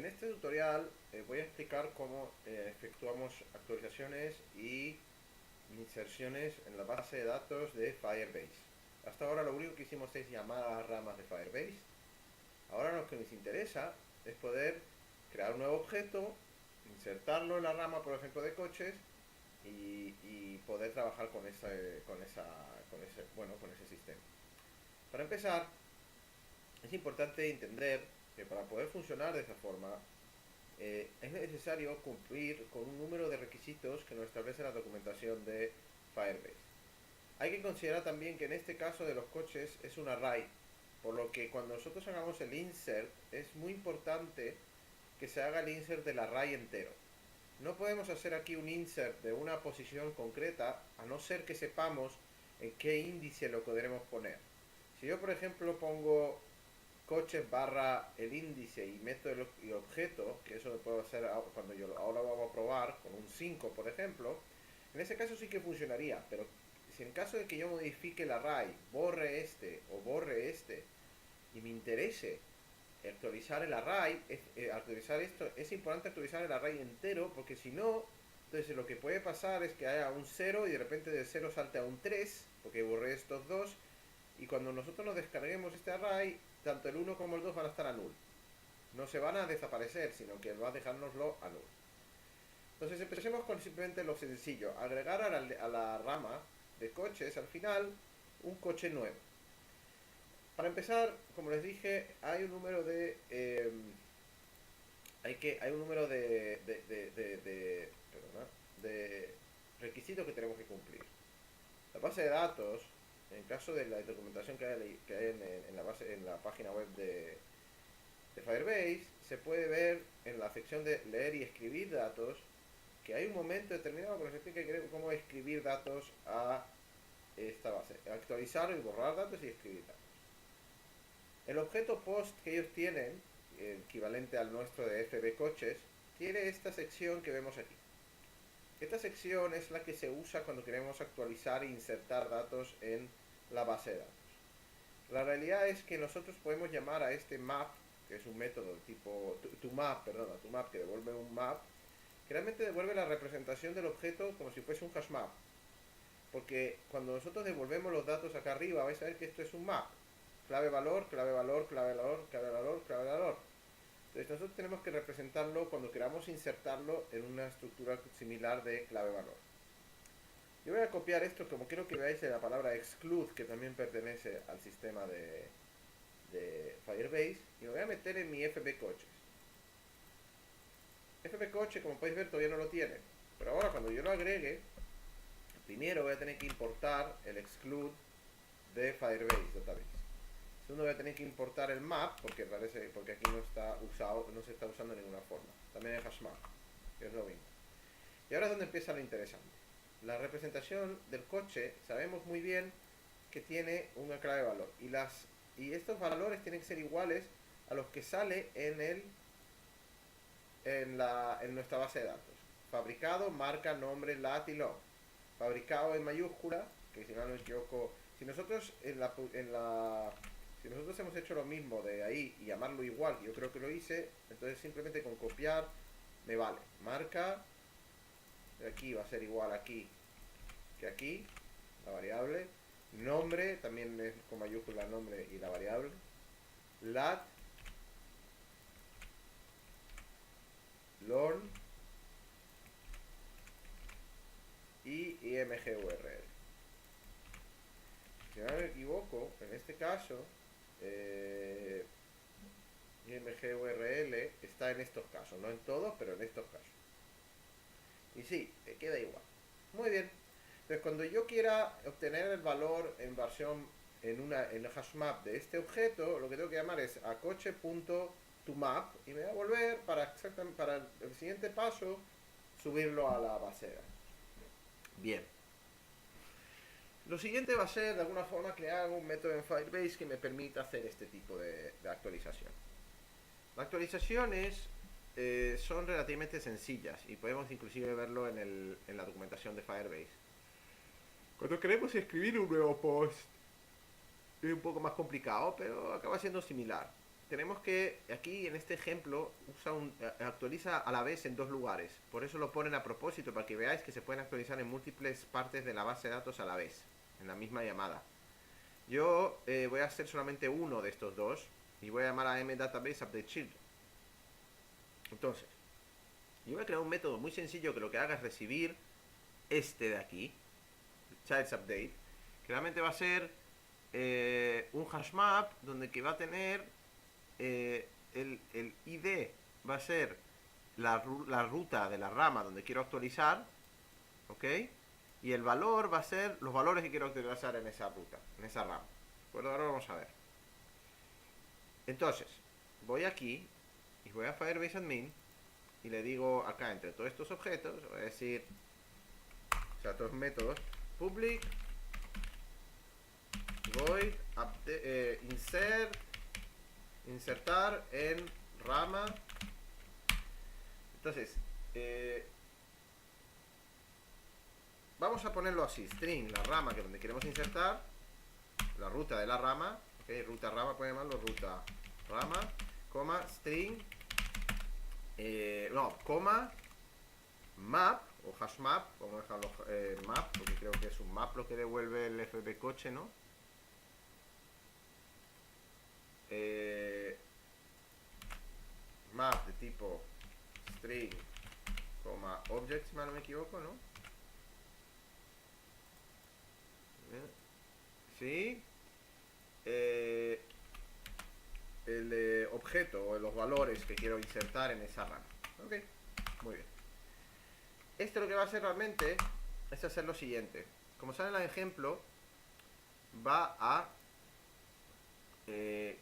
En este tutorial voy a explicar cómo efectuamos actualizaciones y inserciones en la base de datos de Firebase. Hasta ahora lo único que hicimos es llamar a las ramas de Firebase. Ahora lo que nos interesa es poder crear un nuevo objeto, insertarlo en la rama, por ejemplo, de coches y poder trabajar con ese sistema. Para empezar, es importante entender que para poder funcionar de esa forma es necesario cumplir con un número de requisitos que nos establece la documentación de Firebase. Hay que considerar también que en este caso de los coches es un array, por lo que cuando nosotros hagamos el insert es muy importante que se haga el insert del array entero. No podemos hacer aquí un insert de una posición concreta a no ser que sepamos en qué índice lo podremos poner. Si yo por ejemplo pongo coches barra el índice y meto el objeto, que eso lo puedo hacer cuando yo ahora vamos a probar con un 5 por ejemplo, en ese caso sí que funcionaría, pero si en caso de que yo modifique el array, borre este o borre este y me interese actualizar el array, actualizar esto, es importante actualizar el array entero, porque si no, entonces lo que puede pasar es que haya un 0 y de repente del 0 salte a un 3, porque borré estos dos, y cuando nosotros nos descarguemos este array, tanto el 1 como el 2 van a estar a null. No se van a desaparecer, sino que va a dejárnoslo a null. Entonces empecemos con simplemente lo sencillo, agregar a la rama de coches al final un coche nuevo. Para empezar, como les dije, hay un número de hay un número de requisitos que tenemos que cumplir. La base de datos, en caso de la documentación que hay en la página web de Firebase, se puede ver en la sección de leer y escribir datos que hay un momento determinado que nos explica cómo escribir datos a esta base, actualizar y borrar datos y escribir datos. El objeto post que ellos tienen, equivalente al nuestro de FB Coches, tiene esta sección que vemos aquí. Esta sección es la que se usa cuando queremos actualizar e insertar datos en la base de datos. La realidad es que nosotros podemos llamar a este map, que es un método tipo toMap, que devuelve un map, que realmente devuelve la representación del objeto como si fuese un hash map. Porque cuando nosotros devolvemos los datos acá arriba, vais a ver que esto es un map. Clave valor, clave valor, clave valor, clave valor, clave valor. Entonces nosotros tenemos que representarlo cuando queramos insertarlo en una estructura similar de clave valor. Yo voy a copiar esto, como quiero que veáis la palabra exclude, que también pertenece al sistema de Firebase, y lo voy a meter en mi FB Coches. FB Coche, como podéis ver, todavía no lo tiene. Pero ahora cuando yo lo agregue, primero voy a tener que importar el exclude de Firebase Database. Segundo, voy a tener que importar el map, porque aquí no se está usando de ninguna forma. También el hashmap, que es lo mismo. Y ahora es donde empieza lo interesante. La representación del coche, sabemos muy bien que tiene una clave de valor. Y estos valores tienen que ser iguales a los que sale en nuestra base de datos. Fabricado, marca, nombre, lat y long. Fabricado en mayúscula, que si no me equivoco, si nosotros si nosotros hemos hecho lo mismo de ahí y llamarlo igual, yo creo que lo hice, entonces simplemente con copiar me vale. Marca, de aquí va a ser igual aquí que aquí, la variable. Nombre, también es con mayúscula nombre y la variable. Lat, lorn y imgurl. Si no me equivoco, en este caso, imgurl está en estos casos, no en todos, pero en estos casos. Y sí, queda igual. Muy bien. Entonces, cuando yo quiera obtener el valor en versión en el hashmap de este objeto, lo que tengo que llamar es a coche.toMap y me va a volver para el siguiente paso subirlo a la base de datos. Bien. Lo siguiente va a ser, de alguna forma, crear un método en Firebase que me permita hacer este tipo de actualización. Las actualizaciones son relativamente sencillas y podemos inclusive verlo en la documentación de Firebase. Cuando queremos escribir un nuevo post es un poco más complicado, pero acaba siendo similar. tenemos que, aquí en este ejemplo, actualiza a la vez en dos lugares. Por eso lo ponen a propósito, para que veáis que se pueden actualizar en múltiples partes de la base de datos a la vez, en la misma llamada. Yo voy a hacer solamente uno de estos dos y voy a llamar a mDatabase update child. Entonces, yo voy a crear un método muy sencillo que lo que haga es recibir este de aquí, child's update, que realmente va a ser un hash map donde que va a tener el ID va a ser la ruta de la rama donde quiero actualizar, ¿ok? Y el valor va a ser los valores que quiero actualizar en esa ruta, en esa rama. ¿De acuerdo? Ahora vamos a ver. Entonces, voy aquí y voy a Firebase Admin y le digo acá entre todos estos objetos, voy a decir, o sea, todos métodos, public void insertar en rama. Entonces, vamos a ponerlo así, string, la rama que donde queremos insertar, la ruta de la rama, ok, ruta rama, pueden llamarlo ruta rama, coma, string, no, coma, map, o hash map, vamos a dejarlo map, porque creo que es un map lo que devuelve el FB coche, ¿no? Map de tipo string, coma, object, si mal no me equivoco, ¿no? Sí. El objeto o los valores que quiero insertar en esa rama. Ok, muy bien. Esto lo que va a hacer realmente es hacer lo siguiente. Como sale en el ejemplo, va a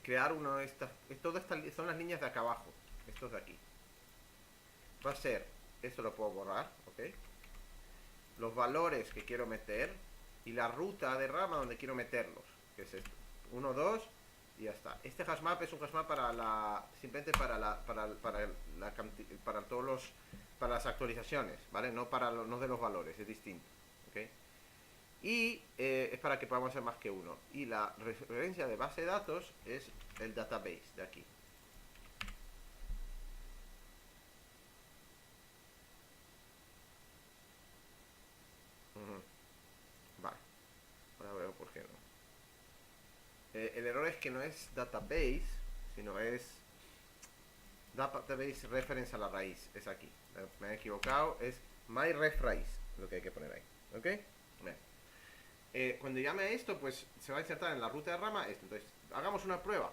crear uno de estas. Todas estas son las líneas de acá abajo. Estos de aquí. Va a ser, esto lo puedo borrar, ok. Los valores que quiero meter y la ruta de rama donde quiero meterlos, que es esto. 1, 2 y ya está. Este hashmap es un hashmap para la simplemente para todos los para las actualizaciones, ¿vale? No no de los valores, es distinto, ¿ok? Y es para que podamos hacer más que uno. Y la referencia de base de datos es el database de aquí. Vale. Ahora veo por qué no. El error es que no es database, sino es database reference a la raíz. Es aquí. Me he equivocado. Es myref raíz lo que hay que poner ahí. ¿Ok? Bien. Cuando llame a esto, pues se va a insertar en la ruta de rama esto. Entonces, hagamos una prueba.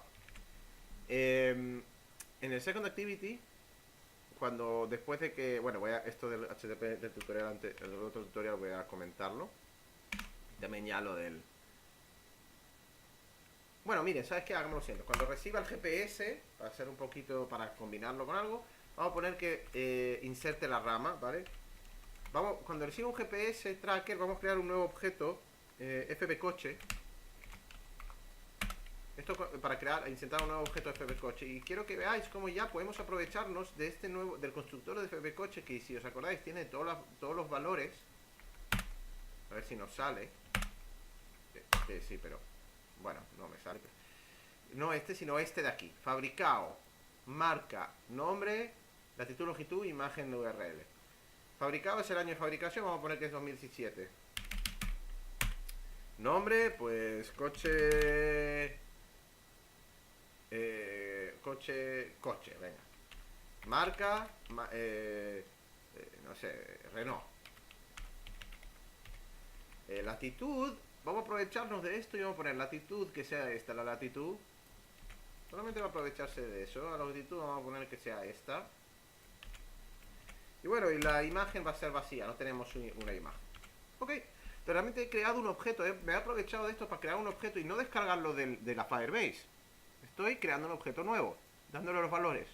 En el second activity, cuando después de que, bueno, esto del HTTP del tutorial antes, el otro tutorial voy a comentarlo. También ya lo del. Bueno, miren, ¿sabes qué? Hagamos lo siguiente. Cuando reciba el GPS, para hacer un poquito, para combinarlo con algo, vamos a poner que inserte la rama, ¿vale? Cuando reciba un GPS tracker, vamos a crear un nuevo objeto, fbcoche. Esto para insertar un nuevo objeto fbcoche. Y quiero que veáis cómo ya podemos aprovecharnos de este nuevo, del constructor de fbcoche, que si os acordáis tiene todos los valores. A ver si nos sale. Sí, pero bueno, no me sale. No este, sino este de aquí. Fabricado, marca, nombre, latitud, longitud, imagen de URL. Fabricado es el año de fabricación, vamos a poner que es 2017. Nombre, pues coche. Coche, venga. Marca, no sé, Renault. Latitud, vamos a aprovecharnos de esto y vamos a poner latitud, que sea esta, la latitud. Solamente va a aprovecharse de eso. A la latitud vamos a poner que sea esta. Y bueno, y la imagen va a ser vacía, no tenemos una imagen. Ok, entonces realmente he creado un objeto, me he aprovechado de esto para crear un objeto y no descargarlo de la Firebase. Estoy creando un objeto nuevo, dándole los valores.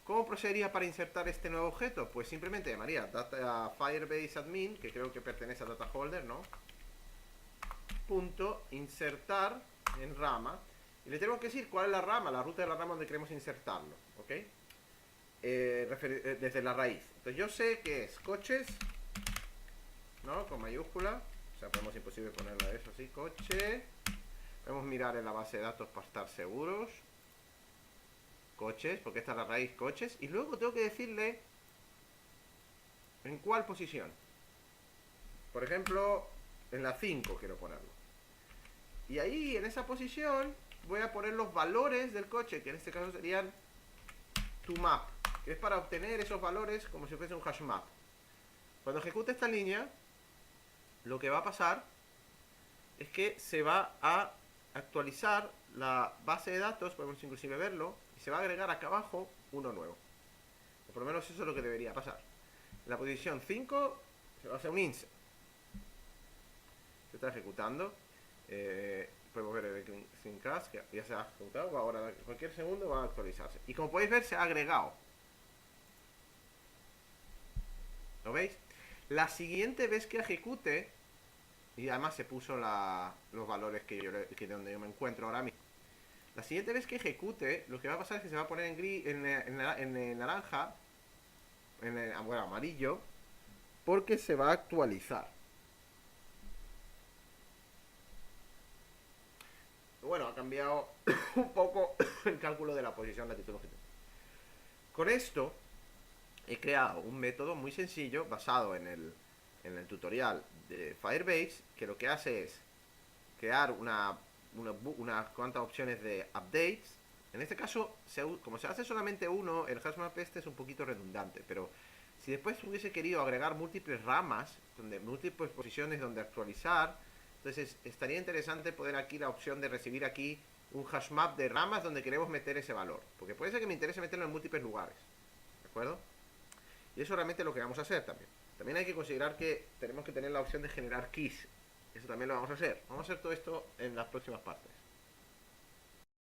¿Cómo procedería para insertar este nuevo objeto? Pues simplemente llamaría Firebase admin, que creo que pertenece a data holder, ¿no? Punto insertar en rama. Y le tenemos que decir cuál es la rama, la ruta de la rama donde queremos insertarlo, ¿ok? Desde la raíz. Entonces yo sé que es coches, ¿no? Con mayúscula. O sea, podemos imposible ponerla eso así, coche. Podemos mirar en la base de datos para estar seguros. coches, porque esta es la raíz coches, y luego tengo que decirle en cuál posición. Por ejemplo, en la 5 quiero ponerlo. Y ahí, en esa posición, voy a poner los valores del coche, que en este caso serían toMap, que es para obtener esos valores como si fuese un hash map. Cuando ejecute esta línea, lo que va a pasar es que se va a actualizar la base de datos, podemos inclusive verlo, y se va a agregar acá abajo uno nuevo. O por lo menos eso es lo que debería pasar. En la posición 5 se va a hacer un insert. Se está ejecutando. Podemos ver el screencast que ya se ha ejecutado. Ahora, en cualquier segundo va a actualizarse. Y como podéis ver, se ha agregado. ¿Lo veis? La siguiente vez que ejecute, y además se puso los valores que donde yo me encuentro ahora mismo. La siguiente vez que ejecute, lo que va a pasar es que se va a poner en gris, en naranja, bueno, amarillo, porque se va a actualizar. Bueno, ha cambiado un poco el cálculo de la posición, latitud, longitud. Con esto he creado un método muy sencillo basado en el tutorial de Firebase, que lo que hace es crear unas cuantas opciones de updates. En este caso, como se hace solamente uno, el hashmap este es un poquito redundante, pero si después hubiese querido agregar múltiples ramas, múltiples posiciones donde actualizar, entonces estaría interesante poner aquí la opción de recibir aquí un hashmap de ramas donde queremos meter ese valor, porque puede ser que me interese meterlo en múltiples lugares, ¿de acuerdo? Y eso realmente es lo que vamos a hacer también. También hay que considerar que tenemos que tener la opción de generar keys. Eso también lo vamos a hacer. Vamos a hacer todo esto en las próximas partes.